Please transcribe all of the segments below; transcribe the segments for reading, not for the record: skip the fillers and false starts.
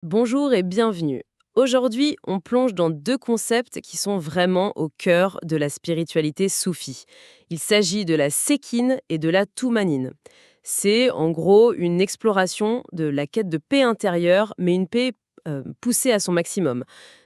Bonjour et bienvenue. Aujourd'hui, on plonge dans deux concepts qui sont vraiment au cœur de la spiritualité soufie. Il s'agit de la sékine et de la toumanine. C'est en gros une exploration de la quête de paix intérieure, mais une paix poussée à son maximum.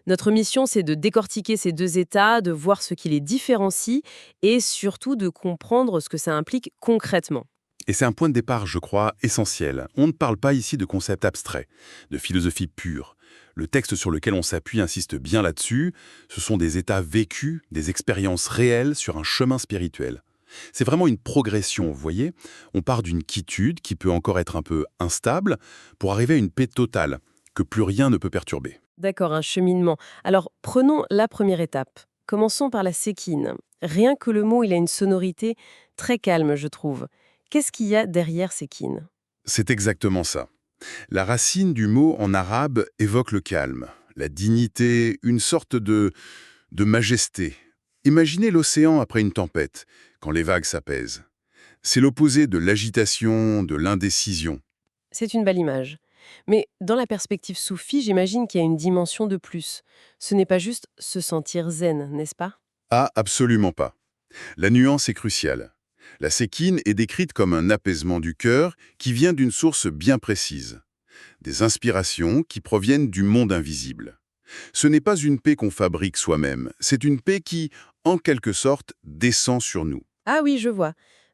Notre mission, c'est de décortiquer ces deux états, de voir ce qui les différencie et surtout de comprendre ce que ça implique concrètement. Et c'est un point de départ, je crois, essentiel. On ne parle pas ici de concepts abstraits, de philosophie pure. Le texte sur lequel on s'appuie insiste bien là-dessus. Ce sont des états vécus, des expériences réelles sur un chemin spirituel. C'est vraiment une progression, vous voyez. On part d'une quiétude qui peut encore être un peu instable pour arriver à une paix totale, que plus rien ne peut perturber. D'accord, un cheminement. Alors, prenons la première étape. Commençons par la sékine. Rien que le mot, il a une sonorité très calme, je trouve. Qu'est-ce qu'il y a derrière sékine? C'est exactement ça. La racine du mot en arabe évoque le calme, la dignité, une sorte de majesté. Imaginez l'océan après une tempête, quand les vagues s'apaisent. C'est l'opposé de l'agitation, de l'indécision. C'est une belle image. Mais dans la perspective soufie, j'imagine qu'il y a une dimension de plus. Ce n'est pas juste se sentir zen, n'est-ce pas? Ah, absolument pas. La nuance est cruciale. La sékine est décrite comme un apaisement du cœur qui vient d'une source bien précise. Des inspirations qui proviennent du monde invisible. Ce n'est pas une paix qu'on fabrique soi-même, c'est une paix qui, en quelque sorte, descend sur nous. Ah oui, je vois.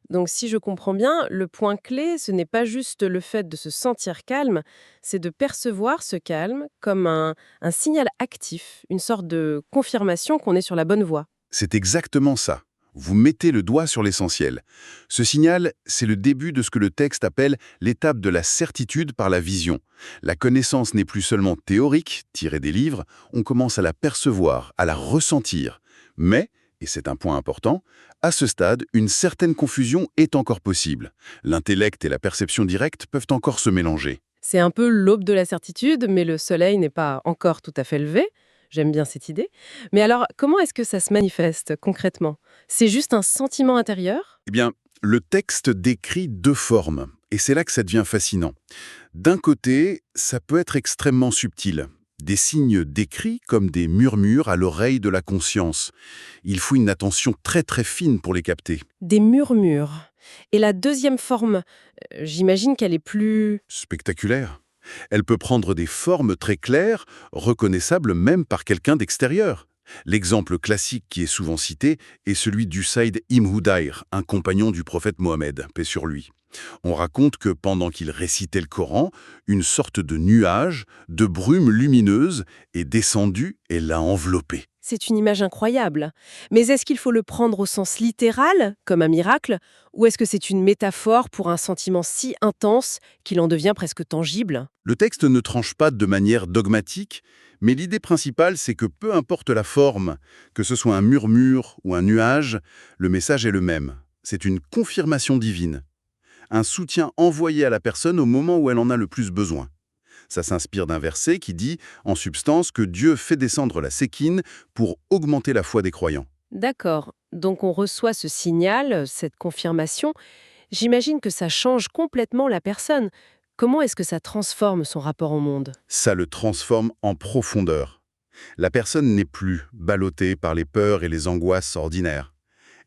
Donc si je comprends bien, le point clé, ce n'est pas juste le fait de se sentir calme, c'est de percevoir ce calme comme un signal actif, une sorte de confirmation qu'on est sur la bonne voie. C'est exactement ça. Vous mettez le doigt sur l'essentiel. Ce signal, c'est le début de ce que le texte appelle l'étape de la certitude par la vision. La connaissance n'est plus seulement théorique, tirée des livres, on commence à la percevoir, à la ressentir. Mais, et c'est un point important, à ce stade, une certaine confusion est encore possible. L'intellect et la perception directe peuvent encore se mélanger. C'est un peu l'aube de la certitude, mais le soleil n'est pas encore tout à fait levé. J'aime bien cette idée. Mais alors, comment est-ce que ça se manifeste concrètement? C'est juste un sentiment intérieur? Eh bien, le texte décrit deux formes, et c'est là que ça devient fascinant. D'un côté, ça peut être extrêmement subtil. Des signes décrits comme des murmures à l'oreille de la conscience. Il faut une attention très très fine pour les capter. Des murmures. Et la deuxième forme, j'imagine qu'elle est plus... Spectaculaire. Elle peut prendre des formes très claires, reconnaissables même par quelqu'un d'extérieur. L'exemple classique qui est souvent cité est celui d'Usaid ibn Hudayr, un compagnon du prophète Mohammed, paix sur lui. On raconte que pendant qu'il récitait le Coran, une sorte de nuage, de brume lumineuse est descendue et l'a enveloppé. C'est une image incroyable. Mais est-ce qu'il faut le prendre au sens littéral, comme un miracle, ou est-ce que c'est une métaphore pour un sentiment si intense qu'il en devient presque tangible? Le texte ne tranche pas de manière dogmatique, mais l'idée principale, c'est que peu importe la forme, que ce soit un murmure ou un nuage, le message est le même. C'est une confirmation divine, un soutien envoyé à la personne au moment où elle en a le plus besoin. Ça s'inspire d'un verset qui dit, en substance, que Dieu fait descendre la sékine pour augmenter la foi des croyants. D'accord. Donc on reçoit ce signal, cette confirmation. J'imagine que ça change complètement la personne. Comment est-ce que ça transforme son rapport au monde? Ça le transforme en profondeur. La personne n'est plus ballottée par les peurs et les angoisses ordinaires.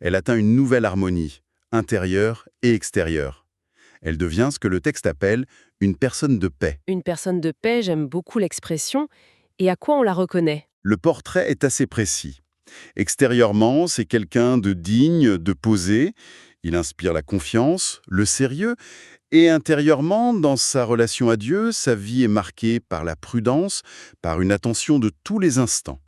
Elle atteint une nouvelle harmonie, intérieure et extérieure. Elle devient ce que le texte appelle une personne de paix. Une personne de paix, j'aime beaucoup l'expression. Et à quoi on la reconnaît? Le portrait est assez précis. Extérieurement, c'est quelqu'un de digne, de posé. Il inspire la confiance, le sérieux. Et intérieurement, dans sa relation à Dieu, sa vie est marquée par la prudence, par une attention de tous les instants.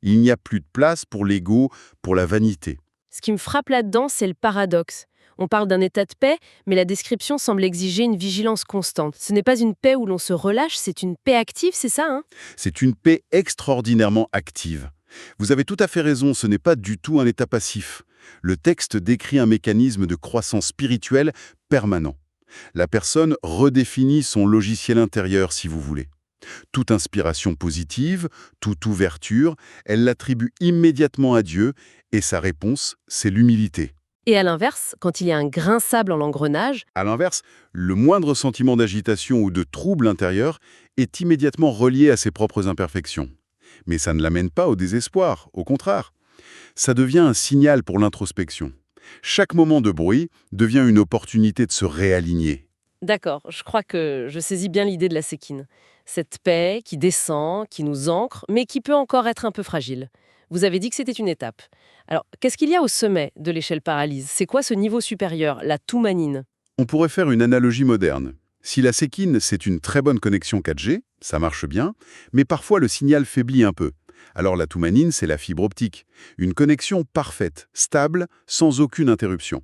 Il n'y a plus de place pour l'ego, pour la vanité. Ce qui me frappe là-dedans, c'est le paradoxe. On parle d'un état de paix, mais la description semble exiger une vigilance constante. Ce n'est pas une paix où l'on se relâche, c'est une paix active, c'est ça, hein? C'est une paix extraordinairement active. Vous avez tout à fait raison, ce n'est pas du tout un état passif. Le texte décrit un mécanisme de croissance spirituelle permanent. La personne redéfinit son logiciel intérieur, si vous voulez. Toute inspiration positive, toute ouverture, elle l'attribue immédiatement à Dieu, et sa réponse, c'est l'humilité. Et à l'inverse, quand il y a un grain de sable en l'engrenage, À l'inverse, le moindre sentiment d'agitation ou de trouble intérieur est immédiatement relié à ses propres imperfections. Mais ça ne l'amène pas au désespoir, au contraire. Ça devient un signal pour l'introspection. Chaque moment de bruit devient une opportunité de se réaligner. d'accord, je crois que je saisis bien l'idée de la séquine. Cette paix qui descend, qui nous ancre, mais qui peut encore être un peu fragile. Vous avez dit que c'était une étape. Alors, qu'est-ce qu'il y a au sommet de l'échelle paralyse? C'est quoi ce niveau supérieur, la toumanine? On pourrait faire une analogie moderne. Si la séquine, c'est une très bonne connexion 4G, ça marche bien, mais parfois le signal faiblit un peu. Alors la toumanine, c'est la fibre optique. Une connexion parfaite, stable, sans aucune interruption.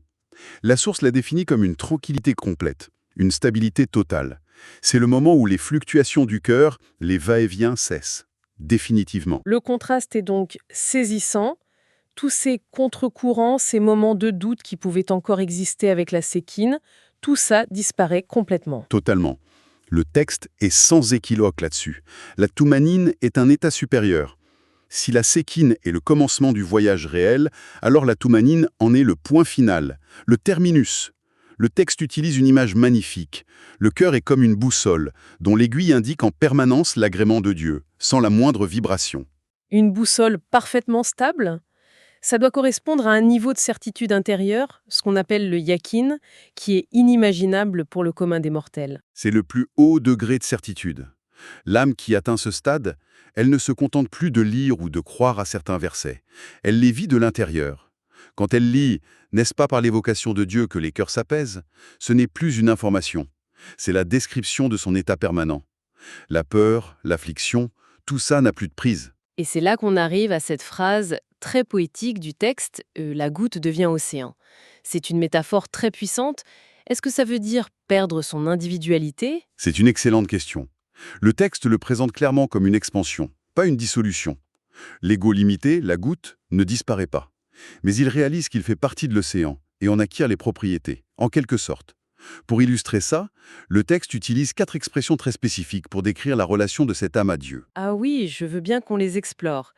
La source la définit comme une tranquillité complète, une stabilité totale. C'est le moment où les fluctuations du cœur, les va-et-vient cessent. Définitivement. Le contraste est donc saisissant. Tous ces contre-courants, ces moments de doute qui pouvaient encore exister avec la séquine, tout ça disparaît complètement. Totalement. Le texte est sans équivoque là-dessus. La toumanine est un état supérieur. Si la séquine est le commencement du voyage réel, alors la toumanine en est le point final, le terminus. Le texte utilise une image magnifique. Le cœur est comme une boussole, dont l'aiguille indique en permanence l'agrément de Dieu, sans la moindre vibration. Une boussole parfaitement stable, ça doit correspondre à un niveau de certitude intérieure, ce qu'on appelle le yakin, qui est inimaginable pour le commun des mortels. C'est le plus haut degré de certitude. L'âme qui atteint ce stade, elle ne se contente plus de lire ou de croire à certains versets. Elle les vit de l'intérieur. Quand elle lit « N'est-ce pas par l'évocation de Dieu que les cœurs s'apaisent ?» ce n'est plus une information. C'est la description de son état permanent. La peur, l'affliction, tout ça n'a plus de prise. Et c'est là qu'on arrive à cette phrase très poétique du texte La goutte devient océan ». C'est une métaphore très puissante. Est-ce que ça veut dire perdre son individualité? C'est une excellente question. Le texte le présente clairement comme une expansion, pas une dissolution. L'ego limité, la goutte, ne disparaît pas. Mais il réalise qu'il fait partie de l'océan et en acquiert les propriétés, en quelque sorte. Pour illustrer ça, le texte utilise 4 expressions très spécifiques pour décrire la relation de cette âme à Dieu. Ah oui, je veux bien qu'on les explore.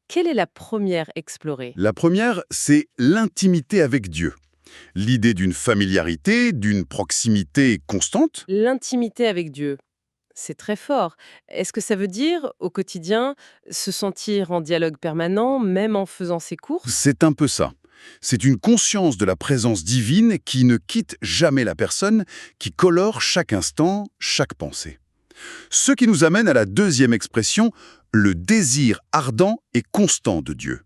Quelle est la première explorée? La première, c'est l'intimité avec Dieu. L'idée d'une familiarité, d'une proximité constante. L'intimité avec Dieu. C'est très fort. Est-ce que ça veut dire, au quotidien, se sentir en dialogue permanent, même en faisant ses courses? C'est un peu ça. C'est une conscience de la présence divine qui ne quitte jamais la personne, qui colore chaque instant, chaque pensée. Ce qui nous amène à la deuxième expression, le désir ardent et constant de Dieu.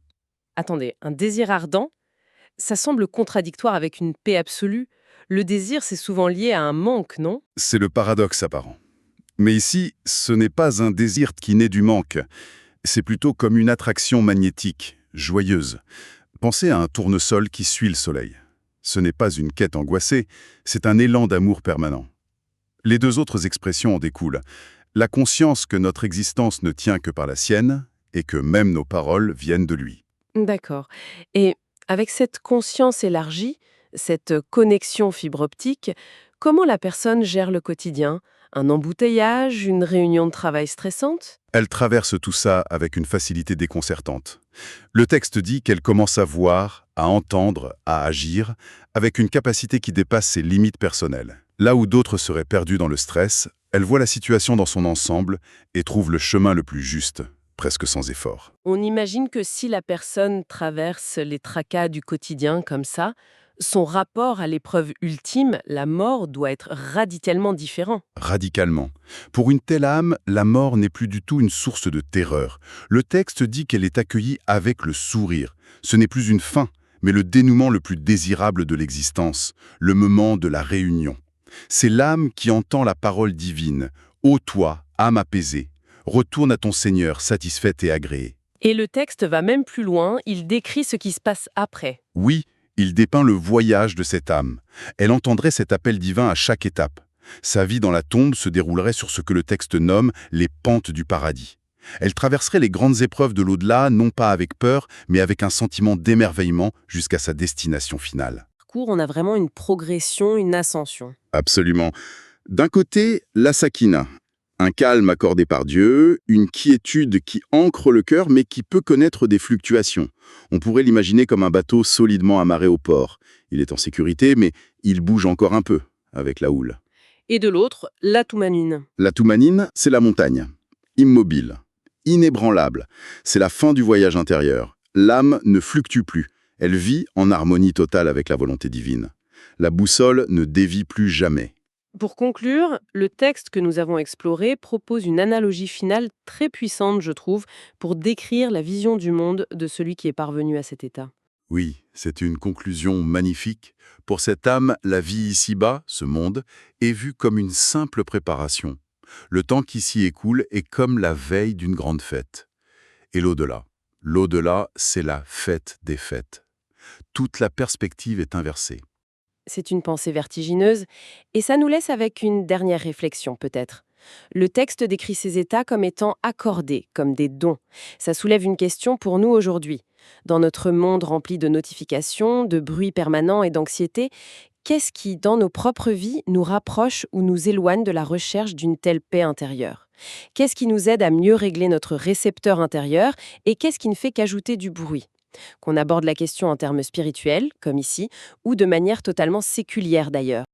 Attendez, un désir ardent? Ça semble contradictoire avec une paix absolue. Le désir, c'est souvent lié à un manque, non? C'est le paradoxe apparent. Mais ici, ce n'est pas un désir qui naît du manque. C'est plutôt comme une attraction magnétique, joyeuse. Pensez à un tournesol qui suit le soleil. Ce n'est pas une quête angoissée, c'est un élan d'amour permanent. Les deux autres expressions en découlent. La conscience que notre existence ne tient que par la sienne et que même nos paroles viennent de lui. D'accord. Et avec cette conscience élargie, cette connexion fibre optique, comment la personne gère le quotidien? Un embouteillage, une réunion de travail stressante? Elle traverse tout ça avec une facilité déconcertante. Le texte dit qu'elle commence à voir, à entendre, à agir, avec une capacité qui dépasse ses limites personnelles. Là où d'autres seraient perdus dans le stress, elle voit la situation dans son ensemble et trouve le chemin le plus juste, presque sans effort. On imagine que si la personne traverse les tracas du quotidien comme ça, son rapport à l'épreuve ultime, la mort, doit être radicalement différent. Radicalement. Pour une telle âme, la mort n'est plus du tout une source de terreur. Le texte dit qu'elle est accueillie avec le sourire. Ce n'est plus une fin, mais le dénouement le plus désirable de l'existence, le moment de la réunion. C'est l'âme qui entend la parole divine. « Ô toi, âme apaisée, retourne à ton Seigneur satisfaite et agréée. Et le texte va même plus loin, il décrit ce qui se passe après. » Oui, il dépeint le voyage de cette âme. Elle entendrait cet appel divin à chaque étape. Sa vie dans la tombe se déroulerait sur ce que le texte nomme les pentes du paradis. Elle traverserait les grandes épreuves de l'au-delà, non pas avec peur, mais avec un sentiment d'émerveillement jusqu'à sa destination finale. Parcours, on a vraiment une progression, une ascension. Absolument. D'un côté, la sakina, Un calme accordé par Dieu, une quiétude qui ancre le cœur mais qui peut connaître des fluctuations. On pourrait l'imaginer comme un bateau solidement amarré au port. Il est en sécurité, mais il bouge encore un peu avec la houle. Et de l'autre, la Toumanine. La Toumanine, c'est la montagne. Immobile, inébranlable. C'est la fin du voyage intérieur. L'âme ne fluctue plus. Elle vit en harmonie totale avec la volonté divine. La boussole ne dévie plus jamais. Pour conclure, le texte que nous avons exploré propose une analogie finale très puissante, je trouve, pour décrire la vision du monde de celui qui est parvenu à cet état. Oui, c'est une conclusion magnifique. Pour cette âme, la vie ici-bas, ce monde, est vue comme une simple préparation. Le temps qui s'y écoule est comme la veille d'une grande fête. Et l'au-delà? L'au-delà, c'est la fête des fêtes. Toute la perspective est inversée. C'est une pensée vertigineuse, et ça nous laisse avec une dernière réflexion peut-être. Le texte décrit ces états comme étant accordés, comme des dons. Ça soulève une question pour nous aujourd'hui. Dans notre monde rempli de notifications, de bruit permanent et d'anxiété, qu'est-ce qui, dans nos propres vies, nous rapproche ou nous éloigne de la recherche d'une telle paix intérieure? Qu'est-ce qui nous aide à mieux régler notre récepteur intérieur et qu'est-ce qui ne fait qu'ajouter du bruit? Qu'on aborde la question en termes spirituels, comme ici, ou de manière totalement séculière d'ailleurs.